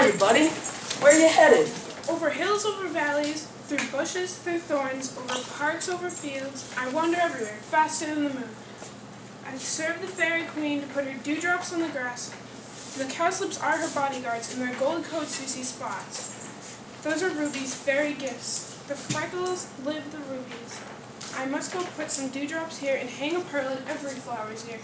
you, buddy? Where are you headed? Over hills, over valleys, through bushes, through thorns, over parks, over fields, I wander everywhere, faster than the moon. I serve the fairy queen to put her dewdrops on the grass. The cowslips are her bodyguards, in their gold coats you see spots. Those are rubies, fairy gifts. The freckles live the rubies. I must go put some dewdrops here and hang a pearl in every flower's ear.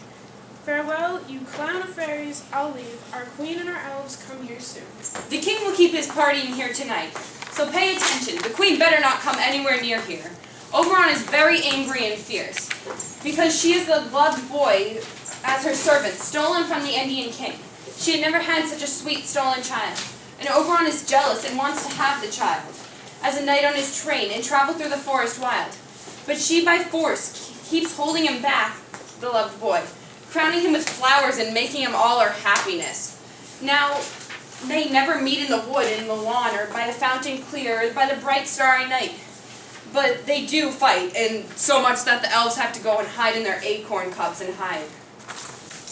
Farewell, you clown of fairies, I'll leave. Our queen and our elves come here soon. The king will keep his party in here tonight, so pay attention. The queen better not come anywhere near here. Oberon is very angry and fierce, because she is the loved boy as her servant, stolen from the Indian king. She had never had such a sweet stolen child, and Oberon is jealous and wants to have the child as a knight on his train and travel through the forest wild. But she by force keeps holding him back, the loved boy, crowning him with flowers and making him all her happiness. Now, they never meet in the wood, in the lawn, or by the fountain clear, or by the bright starry night. But they do fight, and so much that the elves have to go and hide in their acorn cups and hide.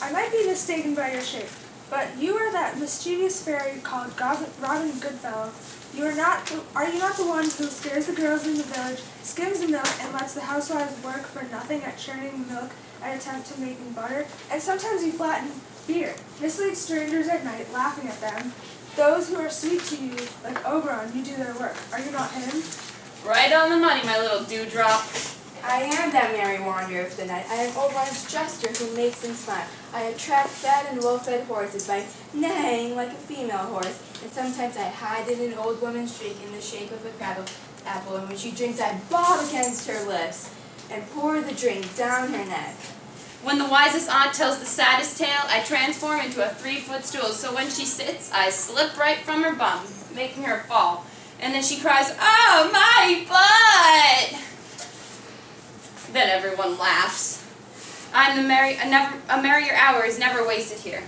I might be mistaken by your shape, but you are that mischievous fairy called Robin Goodfellow. Are you not the one who scares the girls in the village, skims the milk, and lets the housewives work for nothing at churning milk and attempt to making butter? And sometimes you flatten beer, mislead strangers at night, laughing at them. Those who are sweet to you, like Oberon, you do their work. Are you not him? Right on the money, my little dewdrop. I am that merry wanderer of the night. I am Oberon's jester who makes him smile. I attract fat and well-fed horses by neighing like a female horse, and sometimes I hide in an old woman's drink in the shape of a crab apple, and when she drinks I bob against her lips and pour the drink down her neck. When the wisest aunt tells the saddest tale, I transform into a 3-foot stool, so when she sits, I slip right from her bum, making her fall. And then she cries, "Oh, my butt!" Then everyone laughs. A merrier hour is never wasted here.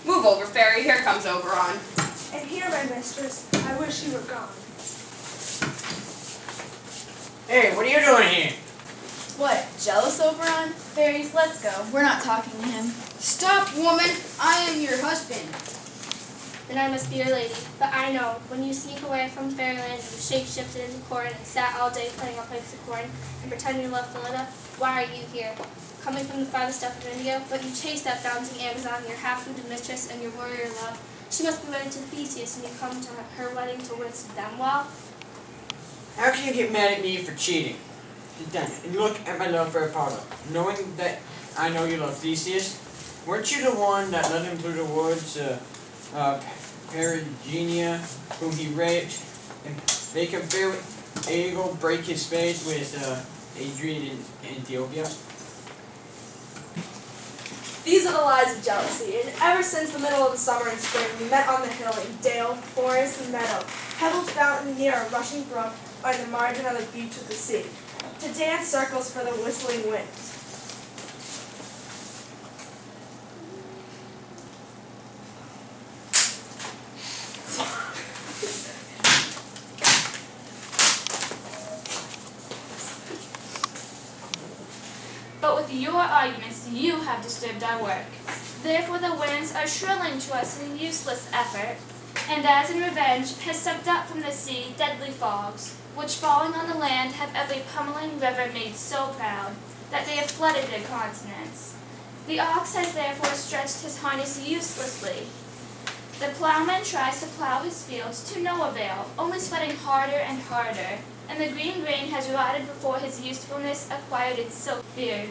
Move over, fairy. Here comes Oberon. And here, my mistress, I wish you were gone. Hey, what are you doing here? What, jealous, Oberon? Fairies, let's go. We're not talking to him. Stop, woman! I am your husband. Then I must be your lady. But I know, when you sneak away from fairyland and you shape-shifted into corn and sat all day playing on pipes of corn and pretend you love Phillida, why are you here? Coming from the farthest stuff of India, but you chase that bouncing Amazon, your half-witted mistress, and your warrior love. She must be wedded to Theseus, and you come to her wedding to witness them well? How can you get mad at me for cheating? And look at my love for Apollo. Knowing that I know you love Theseus, weren't you the one that led him through the woods, Perigenia, whom he raped, and make him fair with Aegle break his spades with Adrian in Ethiopia? These are the lies of jealousy, and ever since the middle of the summer and spring, we met on the hill, in dale, forest, and meadow, pebbled fountain near a rushing brook, by the margin of the beach of the sea, to dance circles for the whistling wind. But with your arguments, you have disturbed our work. Therefore the winds are shrilling to us in useless effort, and as in revenge has sucked up from the sea deadly fogs, which falling on the land have every pummeling river made so proud, that they have flooded their continents. The ox has therefore stretched his harness uselessly. The plowman tries to plow his fields to no avail, only sweating harder and harder, and the green grain has rotted before his usefulness acquired its silk beard.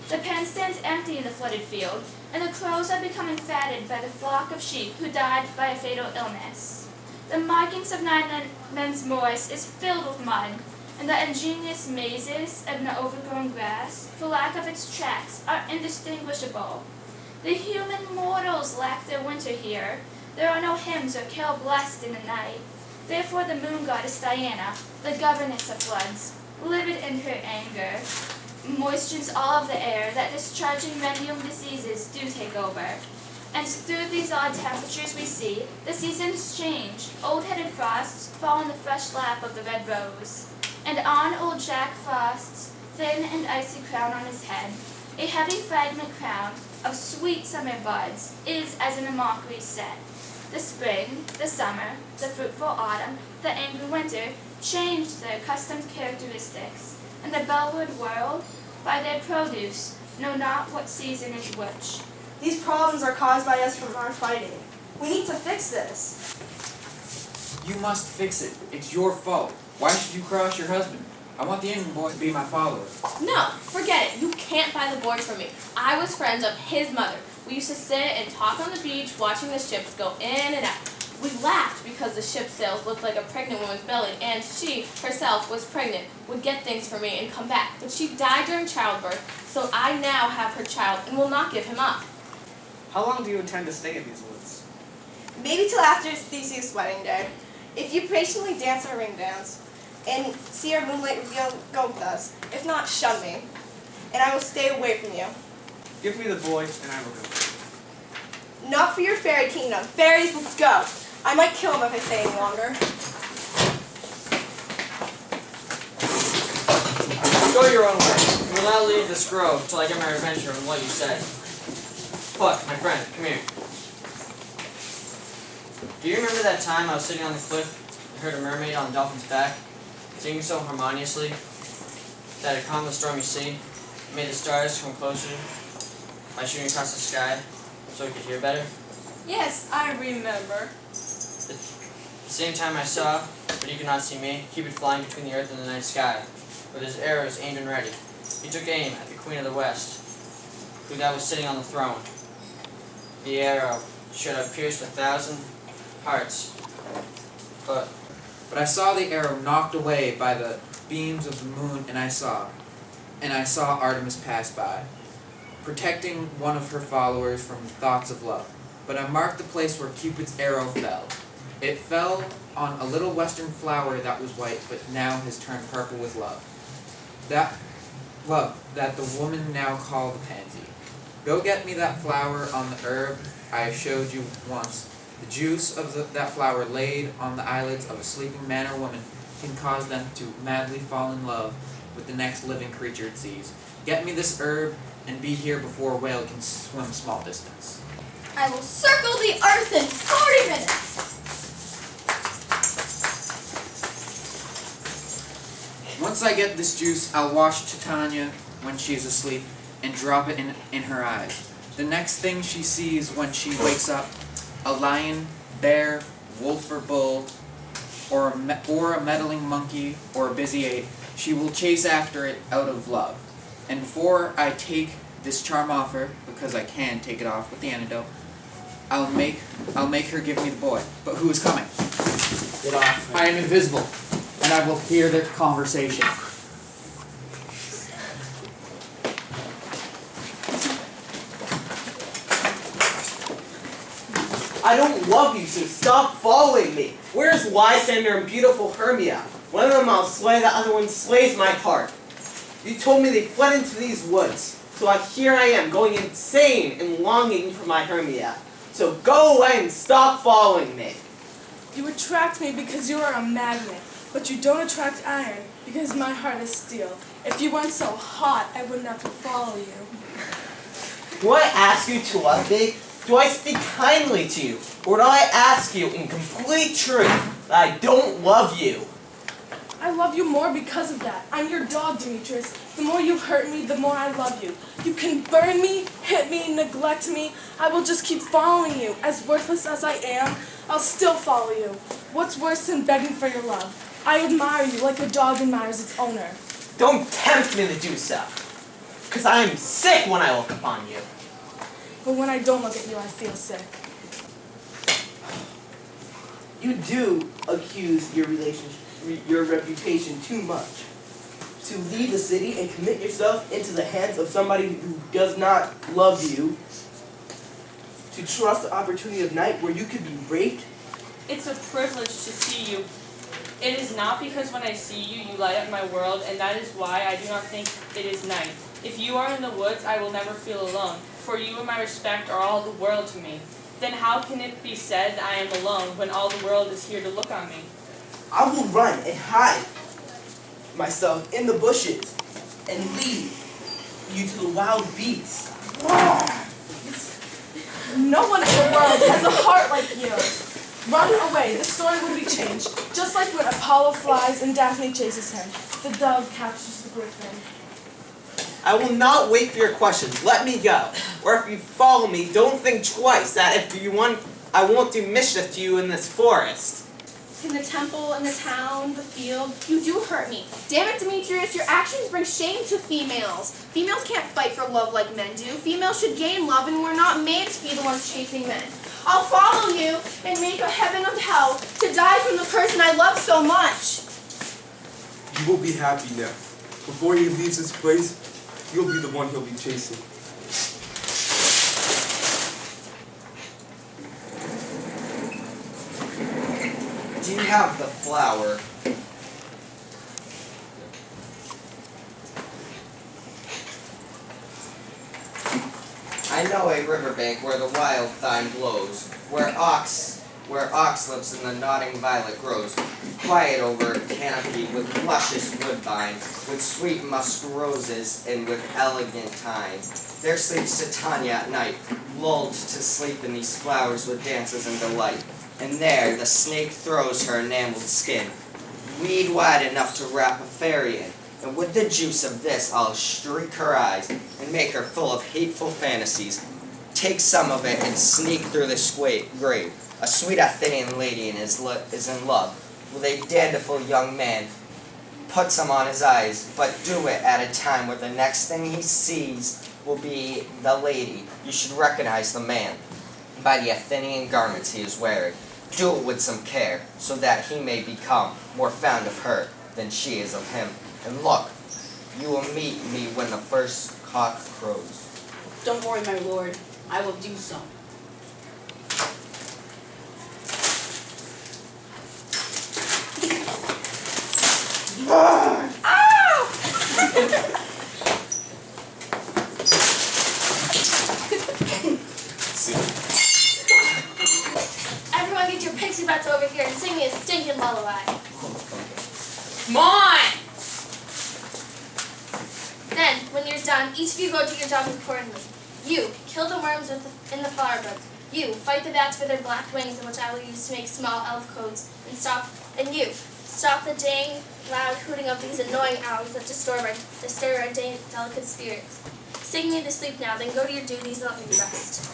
The pen stands empty in the flooded field, and the crows are becoming fatted by the flock of sheep who died by a fatal illness. The markings of nine men's moors is filled with mud, and the ingenious mazes of the overgrown grass, for lack of its tracks, are indistinguishable. The human mortals lack their winter here. There are no hymns or carol blessed in the night. Therefore the moon goddess Diana, the governess of floods, livid in her anger, moistures all of the air that discharging menial diseases do take over. And through these odd temperatures we see, the seasons change. Old-headed frosts fall in the fresh lap of the red rose, and on old Jack Frost's thin and icy crown on his head, a heavy fragment crown of sweet summer buds is as in a mockery set. The spring, the summer, the fruitful autumn, the angry winter changed their accustomed characteristics, and the bellward world, by their produce, know not what season is which. These problems are caused by us from our fighting. We need to fix this. You must fix it. It's your fault. Why should you cross your husband? I want the Indian boy to be my follower. No, forget it. You can't buy the boy from me. I was friends of his mother. We used to sit and talk on the beach watching the ships go in and out. We laughed because the ship sails looked like a pregnant woman's belly, and she herself was pregnant, would get things for me and come back. But she died during childbirth, so I now have her child and will not give him up. How long do you intend to stay in these woods? Maybe till after Theseus' wedding day. If you patiently dance our ring dance, and see our moonlight reveal, go with us. If not, shun me, and I will stay away from you. Give me the boy, and I will go. Not for your fairy kingdom. Fairies, let's go. I might kill him if I stay any longer. Go your own way. You will not leave this grove till I get my revenge on what you said. Puck, my friend, come here. Do you remember that time I was sitting on the cliff and heard a mermaid on the dolphin's back, singing so harmoniously that it calmed the stormy sea, and made the stars come closer by shooting across the sky so we could hear better? Yes, I remember. The same time I saw, but he could not see me, Cupid flying between the earth and the night sky, with his arrows aimed and ready. He took aim at the Queen of the West, who that was sitting on the throne. The arrow should have pierced 1,000 hearts, but I saw the arrow knocked away by the beams of the moon, and I saw Artemis pass by, protecting one of her followers from thoughts of love. But I marked the place where Cupid's arrow fell. It fell on a little western flower that was white, but now has turned purple with love. That love that the woman now call the pansy. Go get me that flower on the herb I showed you once. The juice of that flower laid on the eyelids of a sleeping man or woman can cause them to madly fall in love with the next living creature it sees. Get me this herb and be here before a whale can swim a small distance. I will circle the earth in 40 minutes. Once I get this juice, I'll wash Titania when she's asleep and drop it in her eyes. The next thing she sees when she wakes up, a lion, bear, wolf or bull, or a meddling monkey or a busy ape, she will chase after it out of love. And before I take this charm off her, because I can take it off with the antidote, I'll make her give me the boy. But who is coming? Get off. I am invisible, and I will hear their conversation. I don't love you, so stop following me. Where's Lysander and beautiful Hermia? One of them I'll slay, the other one slays my heart. You told me they fled into these woods, so here I am, going insane and longing for my Hermia. So go away and stop following me. You attract me because you are a magnet, but you don't attract iron because my heart is steel. If you weren't so hot, I wouldn't have to follow you. Do I ask you to love me? Do I speak kindly to you? Or do I ask you in complete truth that I don't love you? I love you more because of that. I'm your dog, Demetrius. The more you hurt me, the more I love you. You can burn me, hit me, neglect me. I will just keep following you. As worthless as I am, I'll still follow you. What's worse than begging for your love? I admire you like a dog admires its owner. Don't tempt me to do so, because I am sick when I look upon you. But when I don't look at you, I feel sick. You do accuse your reputation too much. To leave the city and commit yourself into the hands of somebody who does not love you. To trust the opportunity of night where you could be raped. It's a privilege to see you. It is not because when I see you, you light up my world, and that is why I do not think it is night. If you are in the woods, I will never feel alone, for you and my respect are all the world to me. Then how can it be said that I am alone when all the world is here to look on me? I will run and hide myself in the bushes and lead you to the wild beasts. No one in the world has a heart like yours. Run away, the story will be changed. Just like when Apollo flies and Daphne chases him. The dove captures the griffin. I will not wait for your questions. Let me go. Or if you follow me, don't think twice that if you want, I won't do mischief to you in this forest. In the temple, in the town, the field, you do hurt me. Damn it, Demetrius, your actions bring shame to females. Females can't fight for love like men do. Females should gain love, and we're not made to be the ones chasing men. I'll follow you and make a heaven of hell to die from the person I love so much. You will be happy now. Before he leaves this place, you'll be the one he'll be chasing. Do you have the flower? I know a riverbank where the wild thyme blows, where ox lips and the nodding violet grows, quiet over a canopy with luscious woodbine, with sweet musk roses and with elegant thyme. There sleeps Titania at night, lulled to sleep in these flowers with dances and delight. And there the snake throws her enameled skin, weed wide enough to wrap a fairy in. And with the juice of this I'll streak her eyes and make her full of hateful fantasies. Take some of it and sneak through the grave. A sweet Athenian lady is in love with a dandiful young man. Put some on his eyes, but do it at a time where the next thing he sees will be the lady. You should recognize the man by the Athenian garments he is wearing. Do it with some care, so that he may become more fond of her than she is of him. And look, you will meet me when the first cock crows. Don't worry, my lord. I will do so. Everyone get your pixie butts over here and sing me a stinking lullaby. Come on! Then, when you're done, each of you go do your job accordingly. You, kill the worms in the flower buds. You, fight the bats for their black wings, which I will use to make small elf coats. And you, stop the dang loud hooting of these annoying owls that disturb our delicate spirits. Sing me to sleep now, then go to your duties and let me rest.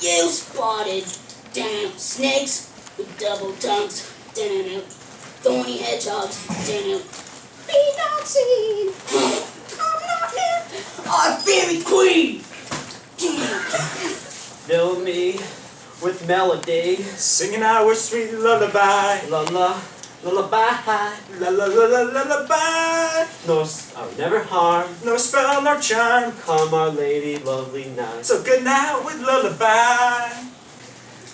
You spotted snakes with double tongues, thorny hedgehogs, be not seen. I'm not here. Our fairy queen. Fill me with melody, singing our sweet lullaby. La la, lullaby. La la la la lullaby. No, I'll never harm. No spell nor charm. Come, Our Lady, lovely night. So good night with lullaby.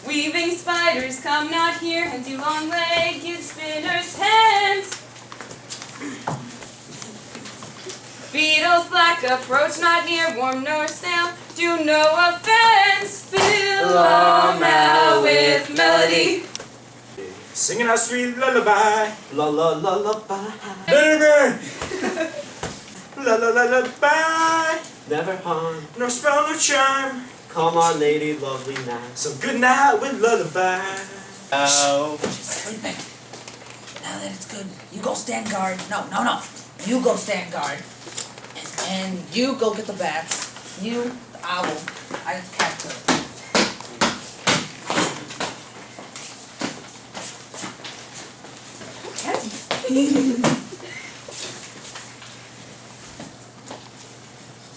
Weaving spiders, come not here, hence you long-legged, you spinners' hands. Beetles black, approach not near, warm nor stale, do no offense. Fill all now with melody. Singing our sweet lullaby. La la la lullaby. La la la lullaby. Never harm. No spell no charm. Come, Our Lady, lovely night. So good night with lullaby. Oh. She's sleeping. Now that it's good, you go stand guard. No. You go stand guard. And you go get the bats. You, the owl. I catch her.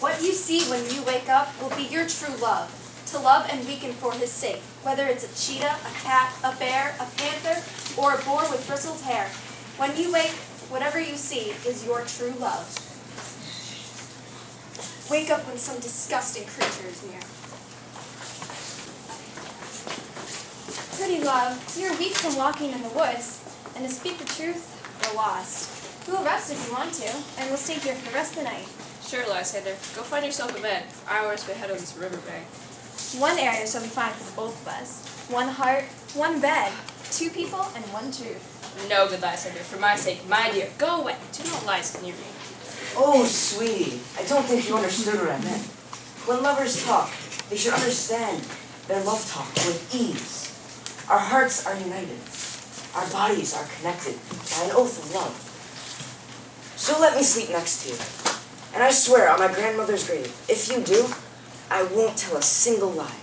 What you see when you wake up will be your true love, to love and weaken for his sake, whether it's a cheetah, a cat, a bear, a panther, or a boar with bristled hair. When you wake, whatever you see is your true love. Wake up when some disgusting creature is near. Pretty love, you're weak from walking in the woods, and to speak the truth, you're lost. We'll rest if you want to, and we'll stay here for the rest of the night. Sure, Lysander. Go find yourself a bed. Hours ahead of this riverbank. One area shall be fine for both of us. One heart, one bed, two people, and one truth. No, good Lysander, for my sake, my dear, go away. Do not lie near me. Oh, sweetie, I don't think you understood what I meant. When lovers talk, they should understand their love talk with ease. Our hearts are united. Our bodies are connected by an oath of love. So let me sleep next to you. And I swear on my grandmother's grave, if you do, I won't tell a single lie.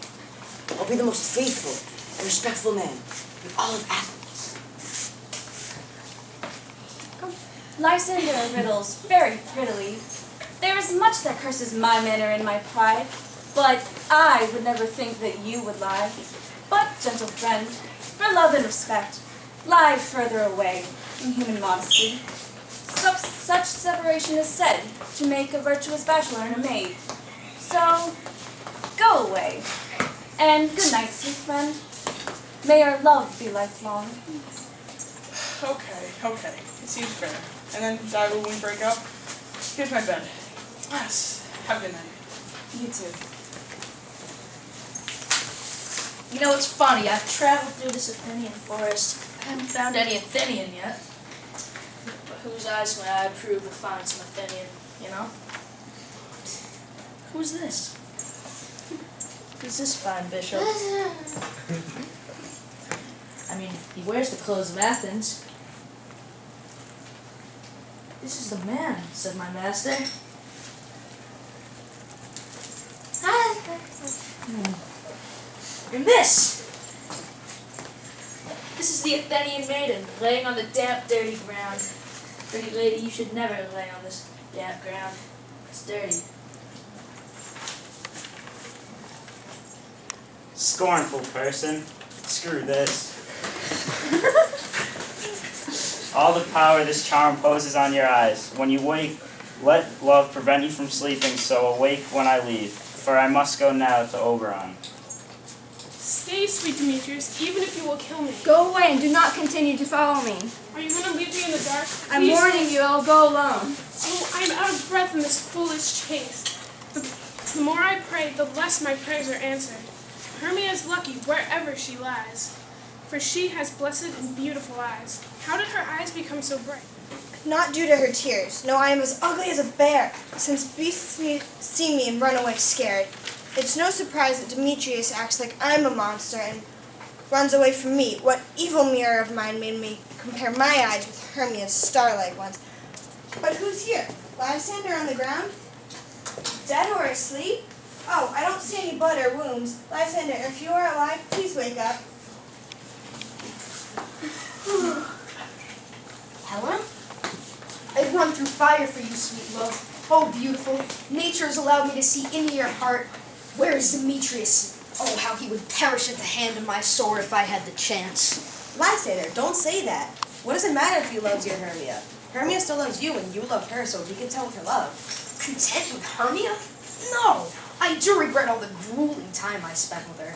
I'll be the most faithful and respectful man in all of Athens. Lysander riddles very prettily. There is much that curses my manner and my pride, but I would never think that you would lie. But, gentle friend, for love and respect, lie further away in human modesty. Such separation is said to make a virtuous bachelor and a maid. So, go away, and good night, sweet friend. May our love be lifelong. Okay. It seems fair. And then die when we break up. Here's my bed. Yes. Have a good night. You too. You know, it's funny. I've traveled through this Athenian forest. I haven't found any Athenian yet. But whose eyes may I approve to find some Athenian, you know? Who's this? Who's this fine bishop? I mean, he wears the clothes of Athens. This is the man, said my master. And this is the Athenian maiden, laying on the damp, dirty ground. Pretty lady, you should never lay on this damp ground. It's dirty. Scornful person. Screw this. All the power this charm poses on your eyes. When you wake, let love prevent you from sleeping, so awake when I leave, for I must go now to Oberon. Stay, sweet Demetrius, even if you will kill me. Go away and do not continue to follow me. Are you going to leave me in the dark? I'm Please warning you, I'll go alone. Oh, I am out of breath in this foolish chase. The more I pray, the less my prayers are answered. Hermia is lucky wherever she lies, for she has blessed and beautiful eyes. How did her eyes become so bright? Not due to her tears. No, I am as ugly as a bear, since beasts see me and run away scared. It's no surprise that Demetrius acts like I'm a monster and runs away from me. What evil mirror of mine made me compare my eyes with Hermia's star-like ones? But who's here? Lysander on the ground? Dead or asleep? Oh, I don't see any blood or wounds. Lysander, if you are alive, please wake up. Helen? I've run through fire for you, sweet love. Oh, beautiful. Nature has allowed me to see into your heart. Where is Demetrius? Oh, how he would perish at the hand of my sword if I had the chance. Lysander, don't say that. What does it matter if he loves your Hermia? Hermia still loves you and you love her, so be content with her love. Content with Hermia? No! I do regret all the grueling time I spent with her.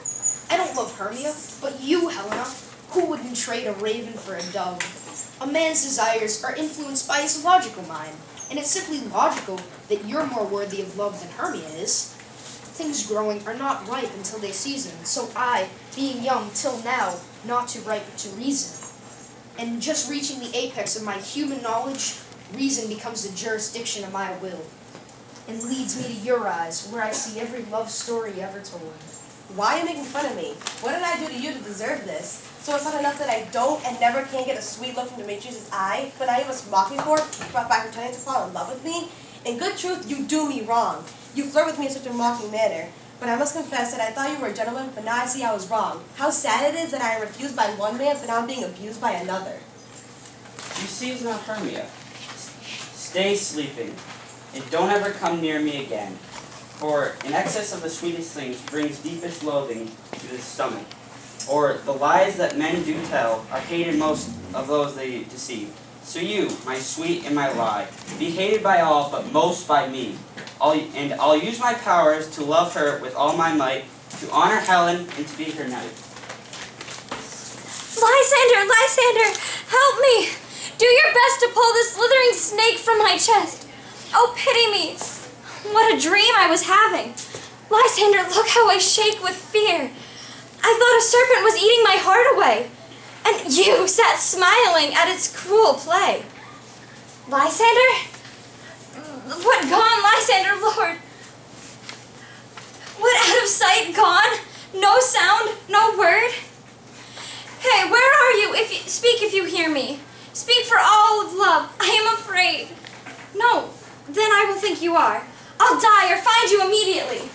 I don't love Hermia, but you, Helena. Who wouldn't trade a raven for a dove? A man's desires are influenced by his logical mind, and it's simply logical that you're more worthy of love than Hermia is. Things growing are not ripe until they season, so I, being young till now, not too ripe to reason. And just reaching the apex of my human knowledge, reason becomes the jurisdiction of my will, and leads me to your eyes, where I see every love story ever told. Why are you making fun of me? What did I do to you to deserve this? So it's not enough that I don't and never can get a sweet look from Demetrius' eye, but now you must mock me for it by pretending to fall in love with me? In good truth, you do me wrong. You flirt with me in such a mocking manner. But I must confess that I thought you were a gentleman, but now I see I was wrong. How sad it is that I am refused by one man, but now I'm being abused by another. You see, it's not Hermia. Stay sleeping, and don't ever come near me again. For in excess of the sweetest things brings deepest loathing to the stomach. Or the lies that men do tell are hated most of those they deceive. So you, my sweet and my lie, be hated by all, but most by me. I'll use my powers to love her with all my might, to honor Helen, and to be her knight. Lysander, help me! Do your best to pull this slithering snake from my chest. Oh, pity me. What a dream I was having. Lysander, look how I shake with fear. I thought a serpent was eating my heart away. and you sat smiling at its cruel play. Lysander? What gone, Lysander, Lord? What out of sight gone? No sound, no word? Hey, where are you? Speak if you hear me. Speak for all of love. I am afraid. No, then I will think you are. I'll die or find you immediately.